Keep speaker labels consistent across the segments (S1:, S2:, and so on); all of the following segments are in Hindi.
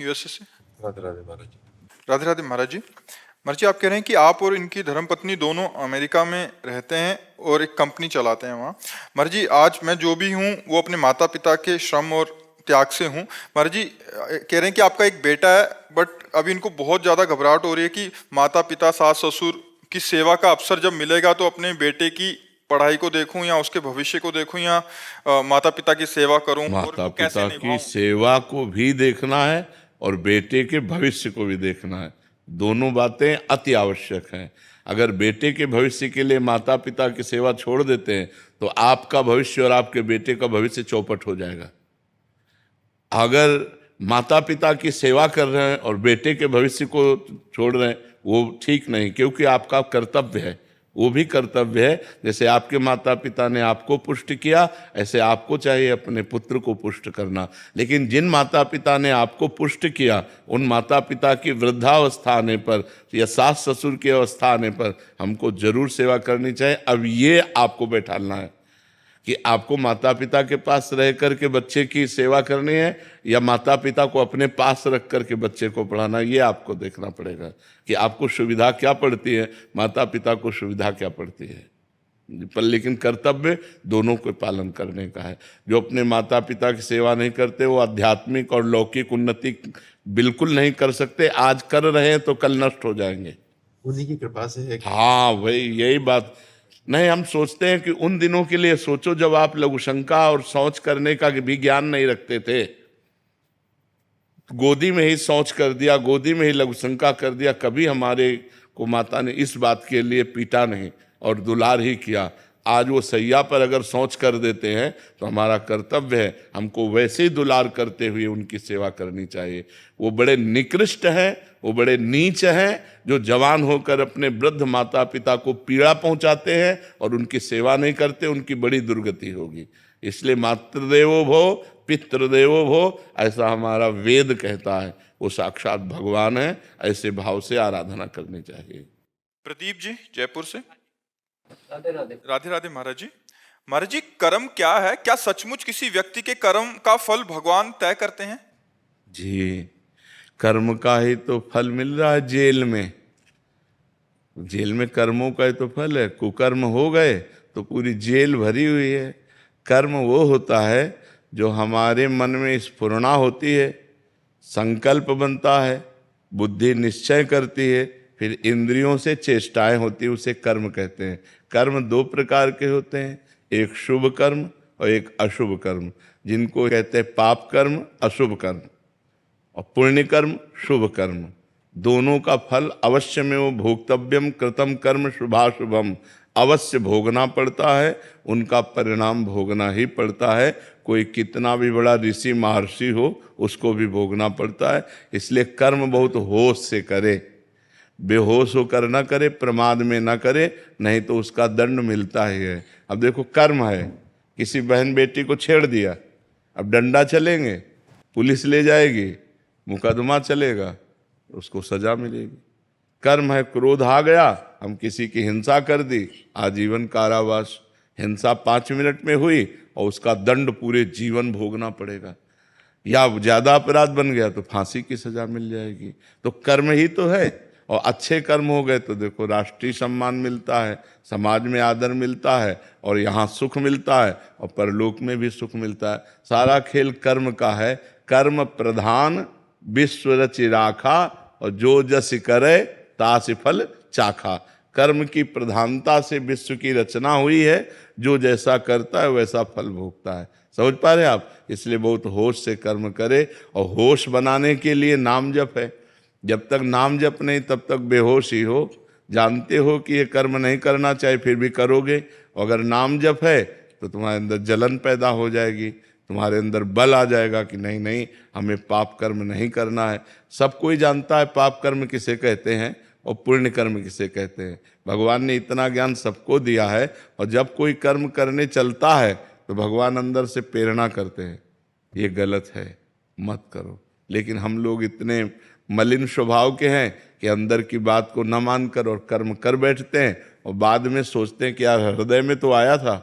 S1: यूएसए से।
S2: राधे राधे महाराज जी।
S1: राधे राधे महाराज जी। महाराज जी, आप कह रहे हैं कि आप और इनकी धर्मपत्नी दोनों अमेरिका में रहते हैं और एक कंपनी चलाते हैं वहाँ। महाराज जी, आज मैं जो भी हूँ वो अपने माता पिता के श्रम और त्याग से हूँ। महाराज जी कह रहे हैं कि आपका एक बेटा है, बट अभी इनको बहुत ज़्यादा घबराहट हो रही है कि माता पिता सास ससुर की सेवा का अवसर जब मिलेगा तो अपने बेटे की पढ़ाई को देखूं या उसके भविष्य को देखूं या माता पिता की सेवा करूं, और
S3: माता
S1: वो कैसे
S3: पिता की
S1: निभाऊं।
S3: सेवा को भी देखना है और बेटे के भविष्य को भी देखना है। दोनों बातें अति आवश्यक हैं। अगर बेटे के भविष्य के लिए माता पिता की सेवा छोड़ देते हैं तो आपका भविष्य और आपके बेटे का भविष्य चौपट हो जाएगा। अगर माता पिता की सेवा कर रहे हैं और बेटे के भविष्य को छोड़ रहे हैं, वो ठीक नहीं, क्योंकि आपका कर्तव्य है, वो भी कर्तव्य है। जैसे आपके माता पिता ने आपको पुष्ट किया, ऐसे आपको चाहिए अपने पुत्र को पुष्ट करना। लेकिन जिन माता पिता ने आपको पुष्ट किया, उन माता पिता की वृद्धावस्था आने पर या सास ससुर की अवस्था आने पर हमको जरूर सेवा करनी चाहिए। अब ये आपको बैठालना है कि आपको माता पिता के पास रह करके बच्चे की सेवा करनी है या माता पिता को अपने पास रख करके बच्चे को पढ़ाना। ये आपको देखना पड़ेगा कि आपको सुविधा क्या पड़ती है, माता पिता को सुविधा क्या पड़ती है। पर लेकिन कर्तव्य दोनों को पालन करने का है। जो अपने माता पिता की सेवा नहीं करते वो आध्यात्मिक और लौकिक उन्नति बिल्कुल नहीं कर सकते। आज कर रहे हैं तो कल नष्ट हो जाएंगे।
S2: उन्हीं की कृपा से है।
S3: हाँ भाई, यही बात नहीं। हम सोचते हैं कि उन दिनों के लिए सोचो जब आप लघुशंका और शौच करने का भी ज्ञान नहीं रखते थे, गोदी में ही शौच कर दिया, गोदी में ही लघुशंका कर दिया। कभी हमारे को माता ने इस बात के लिए पीटा नहीं और दुलार ही किया। आज वो सैया पर अगर शौच कर देते हैं तो हमारा कर्तव्य है हमको वैसे ही दुलार करते हुए उनकी सेवा करनी चाहिए। वो बड़े निकृष्ट हैं, वो बड़े नीच हैं जो जवान होकर अपने वृद्ध माता पिता को पीड़ा पहुंचाते हैं और उनकी सेवा नहीं करते। उनकी बड़ी दुर्गति होगी। इसलिए मातृदेवो भव पितृदेवो भव, ऐसा हमारा वेद कहता है। वो साक्षात भगवान है। ऐसे भाव से आराधना करनी चाहिए।
S1: प्रदीप जी जयपुर से। राधे राधे। राधे राधे महाराज जी। महाराज जी, कर्म क्या है? क्या सचमुच किसी व्यक्ति के कर्म का फल भगवान तय करते हैं?
S3: जी, कर्म का ही तो फल मिल रहा है जेल में। जेल में कर्मों का ही तो फल है। कुकर्म हो गए तो पूरी जेल भरी हुई है। कर्म वो होता है जो हमारे मन में स्फुरणा होती है, संकल्प बनता है, बुद्धि निश्चय करती है, फिर इंद्रियों से चेष्टाएं होती है, उसे कर्म कहते हैं। कर्म दो प्रकार के होते हैं, एक शुभ कर्म और एक अशुभ कर्म, जिनको कहते हैं पाप कर्म, अशुभ कर्म, और पुण्य कर्म, शुभ कर्म। दोनों का फल अवश्य में वो भोक्तव्यम कृतम कर्म शुभाशुभम, अवश्य भोगना पड़ता है। उनका परिणाम भोगना ही पड़ता है। कोई कितना भी बड़ा ऋषि महर्षि हो उसको भी भोगना पड़ता है। इसलिए कर्म बहुत होश से करे, बेहोश होकर न करे, प्रमाद में न करे, नहीं तो उसका दंड मिलता ही है। अब देखो, कर्म है, किसी बहन बेटी को छेड़ दिया, अब डंडा चलेंगे, पुलिस ले जाएगी, मुकदमा चलेगा, उसको सजा मिलेगी। कर्म है, क्रोध आ गया, हम किसी की हिंसा कर दी, आजीवन कारावास। हिंसा 5 मिनट में हुई और उसका दंड पूरे जीवन भोगना पड़ेगा। या ज्यादा अपराध बन गया तो फांसी की सजा मिल जाएगी। तो कर्म ही तो है। और अच्छे कर्म हो गए तो देखो राष्ट्रीय सम्मान मिलता है, समाज में आदर मिलता है, और यहाँ सुख मिलता है और परलोक में भी सुख मिलता है। सारा खेल कर्म का है। कर्म प्रधान विश्व रचि राखा, और जो जस करे तास फल चाखा। कर्म की प्रधानता से विश्व की रचना हुई है। जो जैसा करता है वैसा फल भोगता है। समझ पा रहे आप? इसलिए बहुत होश से कर्म करे। और होश बनाने के लिए नाम जप है। जब तक नाम जप नहीं तब तक बेहोश ही हो। जानते हो कि ये कर्म नहीं करना चाहिए, फिर भी करोगे। अगर नाम जप है तो तुम्हारे अंदर जलन पैदा हो जाएगी, तुम्हारे अंदर बल आ जाएगा कि नहीं नहीं, हमें पाप कर्म नहीं करना है। सब कोई जानता है पाप कर्म किसे कहते हैं और पुण्य कर्म किसे कहते हैं। भगवान ने इतना ज्ञान सबको दिया है। और जब कोई कर्म करने चलता है तो भगवान अंदर से प्रेरणा करते हैं, ये गलत है, मत करो। लेकिन हम लोग इतने मलिन स्वभाव के हैं कि अंदर की बात को न मानकर और कर्म कर बैठते हैं, और बाद में सोचते हैं कि यार हृदय में तो आया था,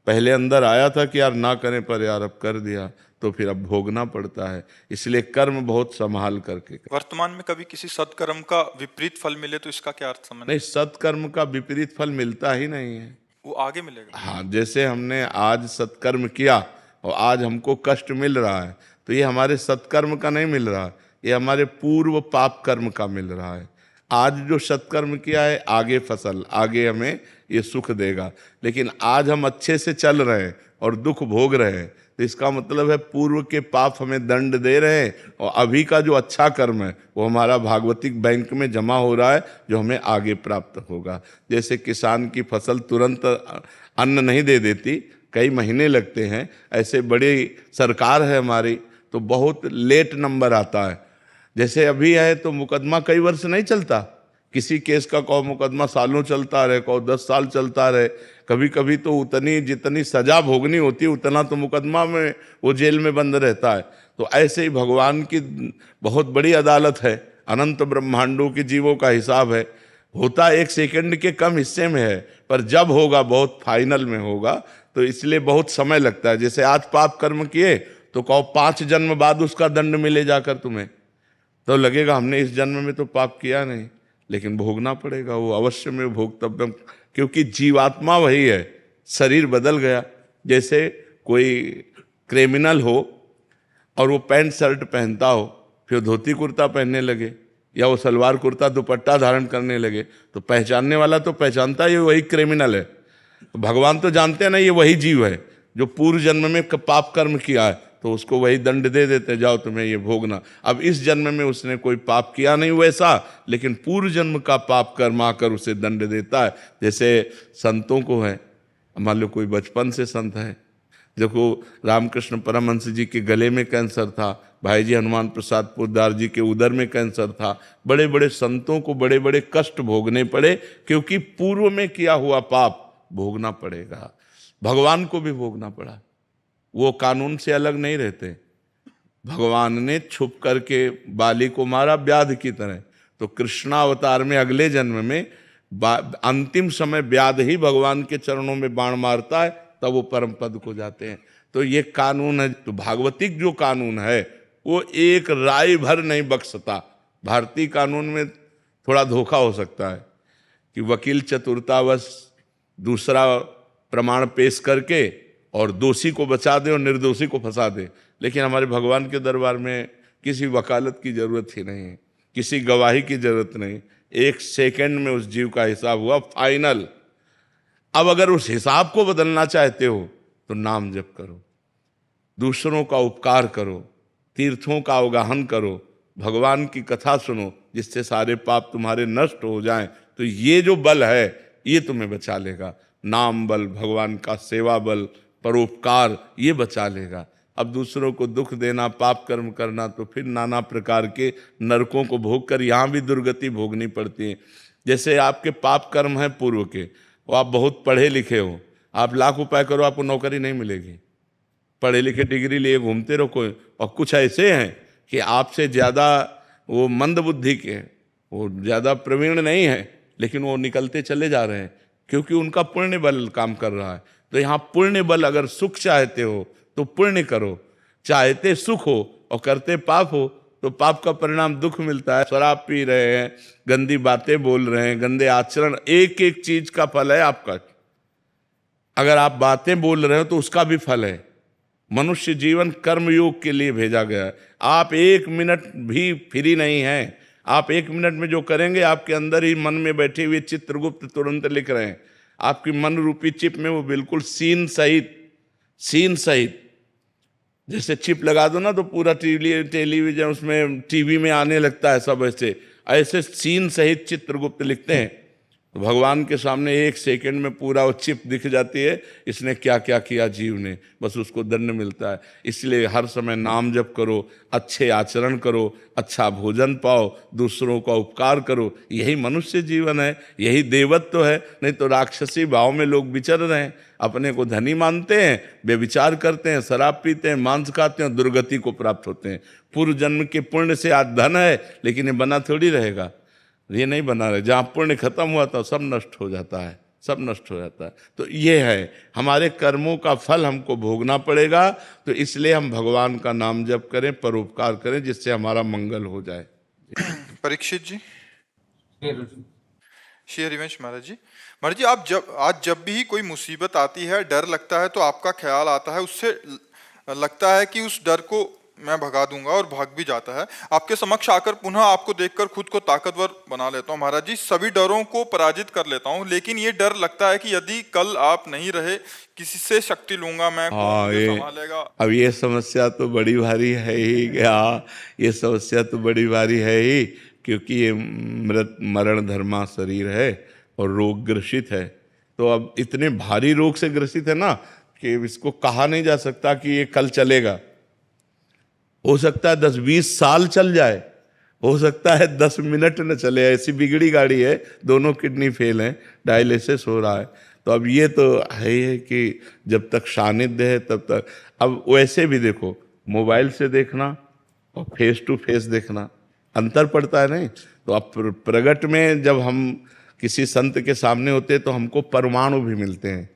S3: पहले अंदर आया था कि यार ना करें, पर यार अब कर दिया। तो फिर अब भोगना पड़ता है। इसलिए कर्म बहुत संभाल करके करें।
S1: वर्तमान में कभी किसी सत्कर्म का विपरीत फल मिले तो इसका क्या अर्थ समझ?
S3: नहीं, सत्कर्म का विपरीत फल मिलता ही नहीं है।
S1: वो आगे मिलेगा।
S3: हाँ, जैसे हमने आज सत्कर्म किया और आज हमको कष्ट मिल रहा है, तो ये हमारे सत्कर्म का नहीं मिल रहा, ये हमारे पूर्व पाप कर्म का मिल रहा है। आज जो सत्कर्म किया है, आगे फसल, आगे हमें ये सुख देगा। लेकिन आज हम अच्छे से चल रहे हैं और दुख भोग रहे हैं, तो इसका मतलब है पूर्व के पाप हमें दंड दे रहे हैं, और अभी का जो अच्छा कर्म है वो हमारा भागवतिक बैंक में जमा हो रहा है, जो हमें आगे प्राप्त होगा। जैसे किसान की फसल तुरंत अन्न नहीं दे देती, कई महीने लगते हैं, ऐसे बड़ी सरकार है हमारी तो बहुत लेट नंबर आता है। जैसे अभी है तो मुकदमा कई वर्ष नहीं चलता, किसी केस का कहो मुकदमा सालों चलता रहे, कहो 10 साल चलता रहे। कभी कभी तो उतनी जितनी सजा भोगनी होती है उतना तो मुकदमा में वो जेल में बंद रहता है। तो ऐसे ही भगवान की बहुत बड़ी अदालत है, अनंत ब्रह्मांडों के जीवों का हिसाब है। होता 1 सेकंड के कम हिस्से में है, पर जब होगा बहुत फाइनल में होगा, तो इसलिए बहुत समय लगता है। जैसे आज पाप कर्म किए तो कहो 5 जन्म बाद उसका दंड मिले जाकर तुम्हें, तो लगेगा हमने इस जन्म में तो पाप किया नहीं, लेकिन भोगना पड़ेगा, वो अवश्य में भोगतव्यम, क्योंकि जीवात्मा वही है, शरीर बदल गया। जैसे कोई क्रिमिनल हो और वो पैंट शर्ट पहनता हो, फिर धोती कुर्ता पहनने लगे, या वो सलवार कुर्ता दुपट्टा धारण करने लगे, तो पहचानने वाला तो पहचानता है वही क्रिमिनल है। भगवान तो जानते हैं ना ये वही जीव है जो पूर्व जन्म में पाप कर्म किया है, तो उसको वही दंड दे देते, जाओ तुम्हें ये भोगना। अब इस जन्म में उसने कोई पाप किया नहीं वैसा, लेकिन पूर्व जन्म का पाप कर्म आकर उसे दंड देता है। जैसे संतों को है, मान लो कोई बचपन से संत है, देखो रामकृष्ण परमहंस जी के गले में कैंसर था, भाई जी हनुमान प्रसाद पोद्दार जी के उदर में कैंसर था। बड़े बड़े संतों को बड़े बड़े कष्ट भोगने पड़े, क्योंकि पूर्व में किया हुआ पाप भोगना पड़ेगा। भगवान को भी भोगना पड़ा, वो कानून से अलग नहीं रहते। भगवान ने छुप करके बाली को मारा व्याध की तरह, तो कृष्णावतार में अगले जन्म में अंतिम समय व्याध ही भगवान के चरणों में बाण मारता है, तब वो परम पद को जाते हैं। तो ये कानून है। तो भागवतिक जो कानून है वो एक राय भर नहीं बख्शता। भारतीय कानून में थोड़ा धोखा हो सकता है कि वकील चतुरतावश दूसरा प्रमाण पेश करके और दोषी को बचा दे और निर्दोषी को फंसा दे, लेकिन हमारे भगवान के दरबार में किसी वकालत की जरूरत ही नहीं है, किसी गवाही की जरूरत नहीं। 1 सेकंड में उस जीव का हिसाब हुआ फाइनल। अब अगर उस हिसाब को बदलना चाहते हो तो नाम जप करो, दूसरों का उपकार करो, तीर्थों का अवगाहन करो, भगवान की कथा सुनो, जिससे सारे पाप तुम्हारे नष्ट हो जाएं। तो ये जो बल है ये तुम्हें बचा लेगा। नाम बल, भगवान का सेवा बल, परोपकार, ये बचा लेगा। अब दूसरों को दुख देना, पाप कर्म करना, तो फिर नाना प्रकार के नरकों को भोग कर यहाँ भी दुर्गति भोगनी पड़ती है। जैसे आपके पाप कर्म हैं पूर्व के, वो आप बहुत पढ़े लिखे हो, आप लाख उपाय करो आपको नौकरी नहीं मिलेगी। पढ़े लिखे डिग्री लिए घूमते रहो कोई, और कुछ ऐसे हैं कि आपसे ज़्यादा वो मंद बुद्धि के, वो ज़्यादा प्रवीण नहीं है, लेकिन वो निकलते चले जा रहे हैं, क्योंकि उनका पुण्य बल काम कर रहा है। तो यहाँ पुण्य बल, अगर सुख चाहते हो तो पुण्य करो, चाहते सुख हो और करते पाप हो तो पाप का परिणाम दुख मिलता है। शराब पी रहे हैं, गंदी बातें बोल रहे हैं, गंदे आचरण, एक एक चीज का फल है आपका। अगर आप बातें बोल रहे हो तो उसका भी फल है। मनुष्य जीवन कर्मयोग के लिए भेजा गया है। आप 1 मिनट भी फ्री नहीं हैं। आप 1 मिनट में जो करेंगे, आपके अंदर ही मन में बैठे हुए चित्रगुप्त तुरंत लिख रहे हैं। आपकी मन रूपी चिप में वो बिल्कुल सीन सहित जैसे चिप लगा दो ना तो पूरा टेलीविजन उसमें टीवी में आने लगता है, सब ऐसे सीन सहित चित्रगुप्त लिखते हैं। तो भगवान के सामने 1 सेकंड में पूरा वो चिप दिख जाती है, इसने क्या क्या किया जीव ने, बस उसको दंड मिलता है। इसलिए हर समय नाम जप करो, अच्छे आचरण करो, अच्छा भोजन पाओ, दूसरों का उपकार करो। यही मनुष्य जीवन है, यही देवत्व है। नहीं तो राक्षसी भाव में लोग विचर रहे हैं, अपने को धनी मानते हैं, व्यभिचार करते हैं, शराब पीते हैं, मांस खाते हैं, दुर्गति को प्राप्त होते हैं। पूर्व जन्म के पुण्य से आज धन है, लेकिन ये बना थोड़ी रहेगा, ये नहीं बना रहे। जहाँ पुण्य खत्म हुआ था सब नष्ट हो जाता है, सब नष्ट हो जाता है। तो ये है, हमारे कर्मों का फल हमको भोगना पड़ेगा, तो इसलिए हम भगवान का नाम जप करें, परोपकार करें, जिससे हमारा मंगल हो जाए।
S1: परीक्षित जी। श्री हरिवंश महाराज जी आप जब भी कोई मुसीबत आती है, डर लगता है, तो आपका ख्याल आता है, उससे लगता है कि उस डर को मैं भगा दूंगा और भाग भी जाता है। आपके समक्ष आकर पुनः आपको देखकर खुद को ताकतवर बना लेता हूँ महाराज जी, सभी डरों को पराजित कर लेता हूँ, लेकिन ये डर लगता है कि यदि कल आप नहीं रहे, किसी से शक्ति लूंगा मैं, कौन मुझे संभालेगा।
S3: अब ये समस्या तो बड़ी भारी है ही क्या, ये समस्या तो बड़ी भारी है ही, क्योंकि ये मृत मरण धर्मा शरीर है और रोग ग्रसित है। तो अब इतने भारी रोग से ग्रसित है ना कि इसको कहा नहीं जा सकता कि ये कल चलेगा। हो सकता है 10-20 साल चल जाए, हो सकता है 10 मिनट न चले, ऐसी बिगड़ी गाड़ी है, दोनों किडनी फेल हैं, डायलिसिस हो रहा है। तो अब ये तो है ही है कि जब तक सानिध्य है तब तक। अब वैसे भी देखो, मोबाइल से देखना और फेस टू फेस देखना अंतर पड़ता है नहीं। तो अब प्रगट में जब हम किसी संत के सामने होते हैं तो हमको परमाणु भी मिलते हैं।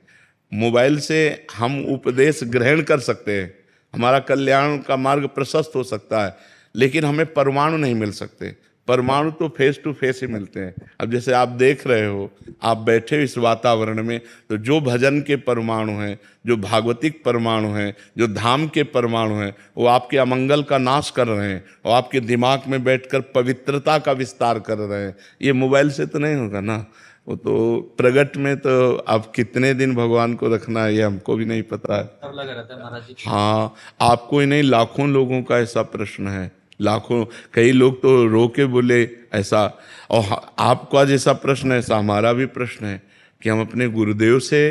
S3: मोबाइल से हम उपदेश ग्रहण कर सकते हैं, हमारा कल्याण का मार्ग प्रशस्त हो सकता है, लेकिन हमें परमाणु नहीं मिल सकते। परमाणु तो फेस टू फेस ही मिलते हैं। अब जैसे आप देख रहे हो, आप बैठे हो इस वातावरण में, तो जो भजन के परमाणु हैं, जो भागवतिक परमाणु हैं, जो धाम के परमाणु हैं, वो आपके अमंगल का नाश कर रहे हैं और आपके दिमाग में बैठकर पवित्रता का विस्तार कर रहे हैं। ये मोबाइल से तो नहीं होगा ना। वो तो प्रगट में तो अब कितने दिन भगवान को रखना है ये हमको भी नहीं पता है।
S4: सब लगा रहता है महाराज जी।
S3: हाँ, आपको ही नहीं, लाखों लोगों का ऐसा प्रश्न है, लाखों। कई लोग तो रो के बोले ऐसा, और आपका जैसा प्रश्न है ऐसा हमारा भी प्रश्न है कि हम अपने गुरुदेव से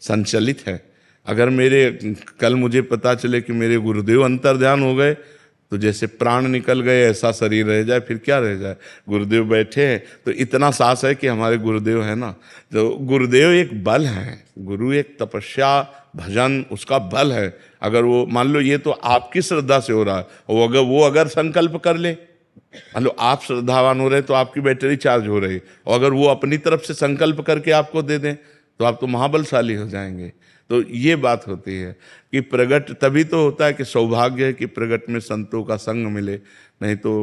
S3: संचलित हैं। अगर कल मुझे पता चले कि मेरे गुरुदेव अंतर्ध्यान हो गए, तो जैसे प्राण निकल गए ऐसा शरीर रह जाए, फिर क्या रह जाए। गुरुदेव बैठे हैं तो इतना साहस है कि हमारे गुरुदेव है ना। तो गुरुदेव एक बल है, गुरु एक तपस्या भजन उसका बल है। अगर वो मान लो ये तो आपकी श्रद्धा से हो रहा है, और वो अगर संकल्प कर ले, मान लो आप श्रद्धावान हो रहे तो आपकी बैटरी चार्ज हो रही, और अगर वो अपनी तरफ से संकल्प करके आपको दे दें तो आप तो महाबलशाली हो जाएंगे। तो ये बात होती है कि प्रगट तभी तो होता है कि सौभाग्य है कि प्रगट में संतों का संग मिले, नहीं तो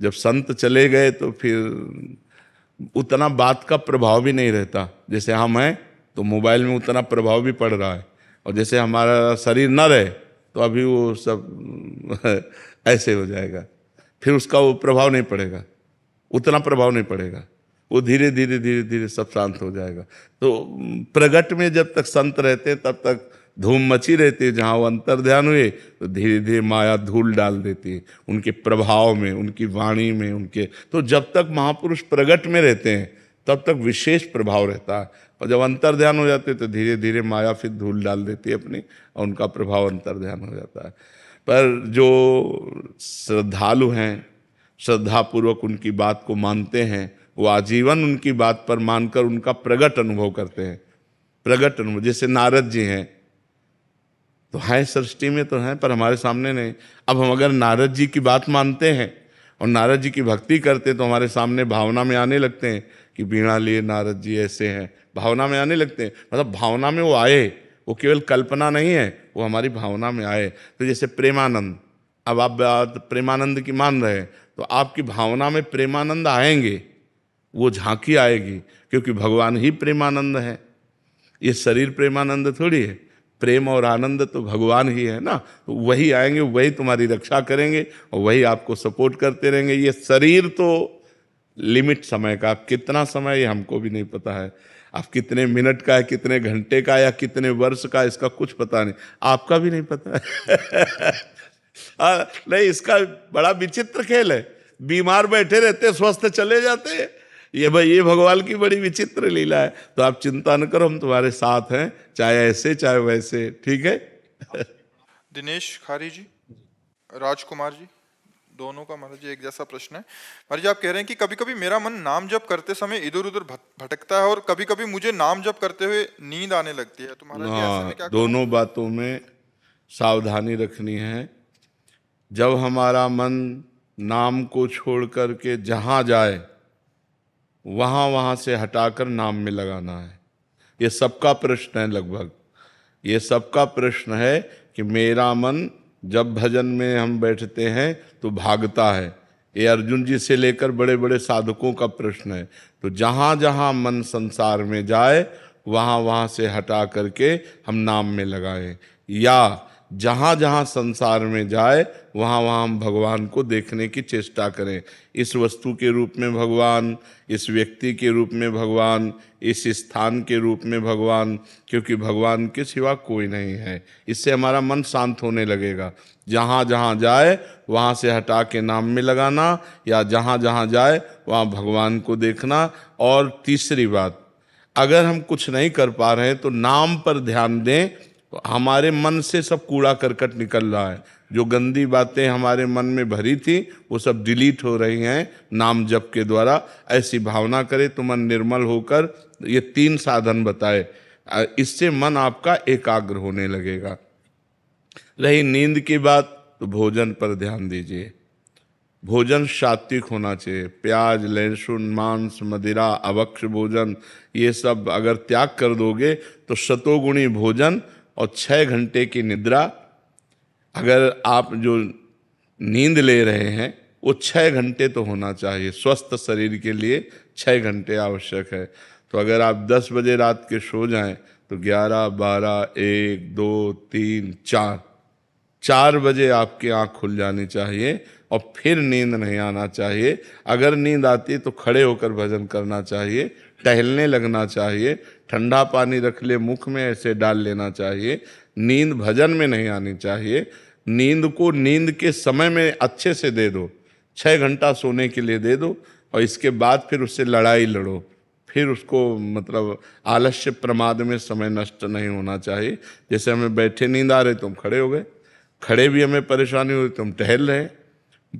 S3: जब संत चले गए तो फिर उतना बात का प्रभाव भी नहीं रहता। जैसे हम हैं तो मोबाइल में उतना प्रभाव भी पड़ रहा है, और जैसे हमारा शरीर न रहे तो अभी वो सब ऐसे हो जाएगा, फिर उसका वो प्रभाव नहीं पड़ेगा, उतना प्रभाव नहीं पड़ेगा, वो धीरे धीरे धीरे धीरे सब शांत हो जाएगा। तो प्रगट में जब तक संत रहते तब तक धूम मची रहती है। जहाँ वो अंतर्ध्यान हुए तो धीरे धीरे माया धूल डाल देती है उनके प्रभाव में, उनकी वाणी में, उनके। तो जब तक महापुरुष प्रगट में रहते हैं तब तक विशेष प्रभाव रहता है, और जब अंतर्ध्यान हो जाते हैं तो धीरे धीरे माया फिर धूल डाल देती है अपनी, और उनका प्रभाव अंतर्ध्यान हो जाता है। पर जो श्रद्धालु हैं, श्रद्धापूर्वक उनकी बात को मानते हैं, वो आजीवन उनकी बात पर मानकर उनका प्रगट अनुभव करते हैं। प्रगट अनुभव, जैसे नारद जी हैं तो है सृष्टि में तो हैं, पर हमारे सामने नहीं। अब हम अगर नारद जी की बात मानते हैं और नारद जी की भक्ति करते हैं तो हमारे सामने भावना में आने लगते हैं कि बीणा लिए नारद जी ऐसे हैं, भावना में आने लगते हैं। मतलब भावना में वो आए, वो केवल कल्पना नहीं है, वो हमारी भावना में आए। तो जैसे प्रेमानंद, अब आप बात प्रेमानंद की मान रहे हैं तो आपकी भावना में प्रेमानंद आएंगे, वो झांकी आएगी, क्योंकि भगवान ही प्रेमानंद है। ये शरीर प्रेमानंद थोड़ी है, प्रेम और आनंद तो भगवान ही है ना। तो वही आएंगे, वही तुम्हारी रक्षा करेंगे और वही आपको सपोर्ट करते रहेंगे। ये शरीर तो लिमिट समय का, आप कितना समय ये हमको भी नहीं पता है, आप कितने मिनट का है, कितने घंटे का या कितने वर्ष का, इसका कुछ पता नहीं, आपका भी नहीं पता है। नहीं, इसका बड़ा विचित्र खेल है। बीमार बैठे रहते, स्वस्थ चले जाते हैं। ये भाई, ये भगवान की बड़ी विचित्र लीला है। तो आप चिंता न करो, हम तुम्हारे साथ हैं, चाहे ऐसे चाहे वैसे, ठीक है।
S1: दिनेश खारी जी, राजकुमार जी, दोनों का महाराज जी एक जैसा प्रश्न है। महाराज जी आप कह रहे हैं कि कभी कभी मेरा मन नाम जप करते समय इधर उधर भटकता है, और कभी कभी मुझे नाम जप करते हुए नींद आने लगती है। तो महाराज जी ऐसे में क्या करूं?
S3: दोनों बातों में सावधानी रखनी है। जब हमारा मन नाम को छोड़ करके जहाँ जाए वहाँ से हटाकर नाम में लगाना है। ये सबका प्रश्न है लगभग, ये सबका प्रश्न है कि मेरा मन जब भजन में हम बैठते हैं तो भागता है। ये अर्जुन जी से लेकर बड़े बड़े साधकों का प्रश्न है। तो जहाँ जहाँ मन संसार में जाए वहाँ वहाँ से हटा करके हम नाम में लगाएं, या जहाँ जहाँ संसार में जाए वहाँ वहाँ हम भगवान को देखने की चेष्टा करें। इस वस्तु के रूप में भगवान, इस व्यक्ति के रूप में भगवान, इस स्थान के रूप में भगवान, क्योंकि भगवान के सिवा कोई नहीं है। इससे हमारा मन शांत होने लगेगा। जहाँ जहाँ जाए वहाँ से हटा के नाम में लगाना, या जहाँ जहाँ जाए वहाँ भगवान को देखना। और तीसरी बात, अगर हम कुछ नहीं कर पा रहे हैं तो नाम पर ध्यान दें। तो हमारे मन से सब कूड़ा करकट निकल रहा है, जो गंदी बातें हमारे मन में भरी थी वो सब डिलीट हो रही हैं नाम जप के द्वारा। ऐसी भावना करें तो मन निर्मल होकर, ये 3 साधन बताए, इससे मन आपका एकाग्र होने लगेगा। रही नींद की बात, तो भोजन पर ध्यान दीजिए। भोजन सात्विक होना चाहिए। प्याज, लहसुन, मांस, मदिरा, अभक्ष्य भोजन, ये सब अगर त्याग कर दोगे तो शतोगुणी भोजन और 6 घंटे की निद्रा। अगर आप जो नींद ले रहे हैं वो 6 घंटे तो होना चाहिए। स्वस्थ शरीर के लिए 6 घंटे आवश्यक है। तो अगर आप 10 बजे रात के सो जाएं तो 11, 12, 1, 2, 3, 4 बजे आपकी आँख खुल जानी चाहिए और फिर नींद नहीं आना चाहिए। अगर नींद आती है तो खड़े होकर भजन करना चाहिए, टहलने लगना चाहिए, ठंडा पानी रख ले मुख में, ऐसे डाल लेना चाहिए। नींद भजन में नहीं आनी चाहिए। नींद को नींद के समय में अच्छे से दे दो, 6 घंटा सोने के लिए दे दो, और इसके बाद फिर उससे लड़ाई लड़ो। फिर उसको मतलब आलस्य प्रमाद में समय नष्ट नहीं होना चाहिए। जैसे हमें बैठे नींद आ रही तो हम खड़े हो गए, खड़े भी हमें परेशानी हुई तो हम टहल रहे हैं,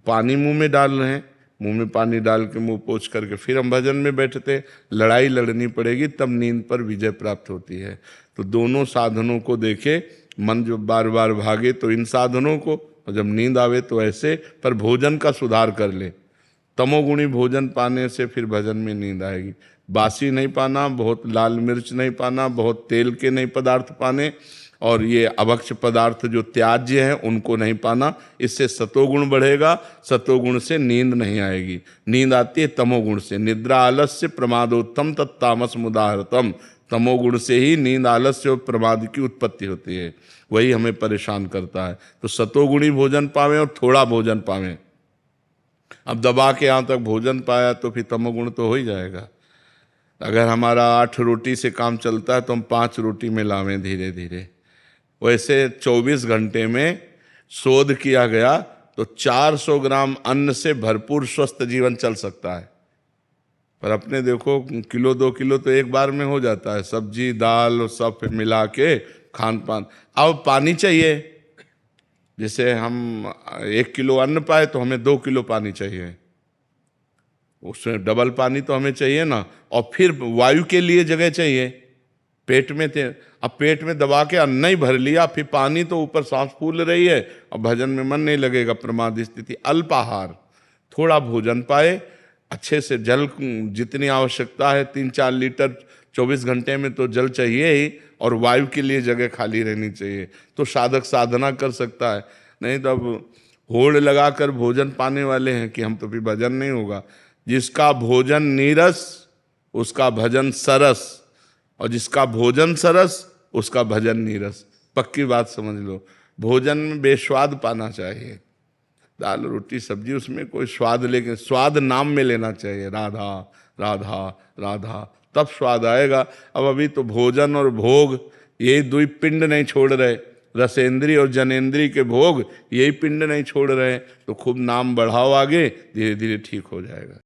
S3: पानी मुंह में डाल रहे हैं, मुंह में पानी डाल के मुंह पोंछ करके फिर हम भजन में बैठते। लड़ाई लड़नी पड़ेगी तब नींद पर विजय प्राप्त होती है। तो दोनों साधनों को देखे। मन जो बार बार भागे तो इन साधनों को, और जब नींद आवे तो ऐसे। पर भोजन का सुधार कर ले। तमोगुणी भोजन पाने से फिर भजन में नींद आएगी। बासी नहीं पाना, बहुत लाल मिर्च नहीं पाना, बहुत तेल के नहीं पदार्थ पाने, और ये अभक्ष्य पदार्थ जो त्याज्य हैं उनको नहीं पाना। इससे सतोगुण बढ़ेगा। सतोगुण से नींद नहीं आएगी। नींद आती है तमोगुण से। निद्रा आलस्य प्रमादोत्तम तत्तामस मुदाहरतम। तमोगुण से ही नींद, आलस्य और प्रमाद की उत्पत्ति होती है। वही हमें परेशान करता है। तो सतोगुणी भोजन पावें और थोड़ा भोजन पावें। अब दबा के यहाँ तक भोजन पाया तो फिर तमोगुण तो हो ही जाएगा। अगर हमारा 8 रोटी से काम चलता है तो हम 5 रोटी में लावें धीरे धीरे। वैसे 24 घंटे में शोध किया गया तो 400 ग्राम अन्न से भरपूर स्वस्थ जीवन चल सकता है। पर अपने देखो, किलो 2 किलो तो एक बार में हो जाता है। सब्जी दाल और सब मिला के खान पान। अब पानी चाहिए। जैसे हम 1 किलो अन्न पाए तो हमें 2 किलो पानी चाहिए, उसमें डबल पानी तो हमें चाहिए ना। और फिर वायु के लिए जगह चाहिए। पेट में थे, अब पेट में दबा के अन्न ही भर लिया, फिर पानी तो ऊपर सांस फूल रही है और भजन में मन नहीं लगेगा। प्रमाद स्थिति। अल्पाहार, थोड़ा भोजन पाए, अच्छे से जल जितनी आवश्यकता है 3-4 लीटर 24 घंटे में तो जल चाहिए ही, और वायु के लिए जगह खाली रहनी चाहिए। तो साधक साधना कर सकता है। नहीं तो अब होड़ लगा कर भोजन पाने वाले हैं कि हम तो फिर भजन नहीं होगा। जिसका भोजन नीरस उसका भजन सरस, और जिसका भोजन सरस उसका भजन नीरस। पक्की बात समझ लो। भोजन में बेस्वाद पाना चाहिए। दाल रोटी सब्जी उसमें कोई स्वाद, लेकिन स्वाद नाम में लेना चाहिए। राधा राधा राधा, तब स्वाद आएगा। अब अभी तो भोजन और भोग यही 2 पिंड नहीं छोड़ रहे। रसेंद्री और जनेंद्री के भोग यही पिंड नहीं छोड़ रहे। तो खूब नाम बढ़ाओ आगे, धीरे धीरे ठीक हो जाएगा।